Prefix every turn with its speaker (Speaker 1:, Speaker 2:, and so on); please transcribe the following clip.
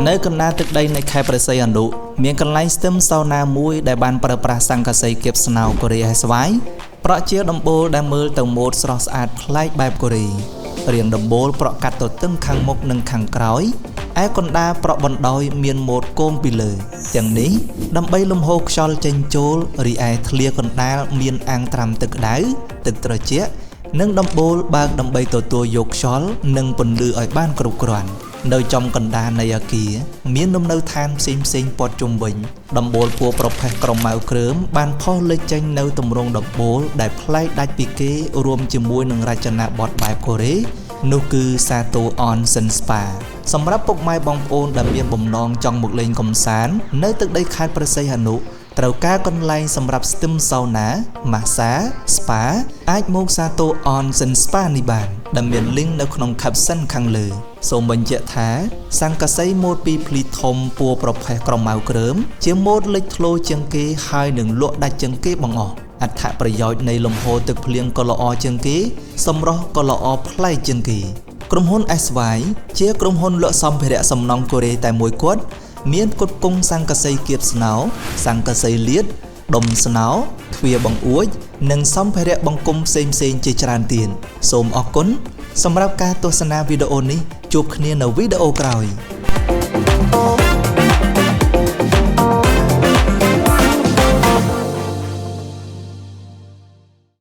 Speaker 1: Nơi cần na thực đâyในខេត្តព្រះសីហនុ មានកន្លែងស្ទឹមសោណាមួយដែលបានប្រើប្រាស់សង្កសីគៀបស្នោកូរ៉េឲ្យស្វាយប្រក់ជាដំបូលដែលមើលទៅម៉ូដស្រស់ស្អាតប្លែកបែបកូរ៉េរាងដំបូលប្រក់កាត់ទទឹងខាងមុខនិងខាងក្រោយឯកណ្ដាលប្រក់បណ្ដោយមានម៉ូដគោមពីលើទាំងនេះដើម្បីលំហូរខ្យល់ចេញចូលរីឯធ្លាកណ្ដាលមានអាងត្រាំទឹកក្ដៅទឹកត្រជាក់និងដំបូលបើកដើម្បីទទួលយកខ្យល់និងពន្លឺឲ្យបានគ្រប់គ្រាន់នៅចំកណ្ដាលនៃអគារមានលំនៅឋានផ្សេងៗព័ទ្ធជុំវិញដំបូលពណ៌ប្រផេះក្រមៅគ្រើមបានផុសលេចចេញនៅទម្រង់ដំបូលដែលប្លែកដាច់ពីគេរួមជាមួយនឹងរចនាបថបែបកូរ៉េនោះគឺ Sato Onsen Spa សម្រាប់ពុកម៉ែបងប្អូនដែលមានបំណងចង់មកលេងកម្សាន្តនៅទឹកដីខេត្តព្រះសីហនុត្រូវការកន្លែងសម្រាប់ស្ទឹមសោណា Massage Spa អាចមក Sato Onsen Spa នេះបានដែលមាន link នៅក្នុង caption ខាងលើសូមបញ្ជាក់ថាសង្កសីម៉ូដពីភ្លីធំពណ៌ប្រផេះក្រមៅគ្រើមជាម៉ូដលេចធ្លោជាងគេហើយនឹងលក់ដាច់ជាងគេបង្អស់អត្ថប្រយោជន៍នៃលំហូរទឹកភ្លៀងក៏ល្អជាងគេសម្រស់ក៏ល្អប្លែកជាងគេក្រុមហ៊ុន SY ជាក្រុមហ៊ុនលក់សម្ភារៈសំណង់កូរ៉េតែមួយគត់មានគុតគង់សង្កសីគៀបស្នោសង្កសីលាតដុំស្នោទ្វារបង្អួចនិងសម្ភារៈបង្គំផ្សេងៗជាច្រើនទៀតសូមអរគុណសម្រាប់ការទស្សនាវីដេអូនេះជួបគ្នានៅវីដេអូក្រោយ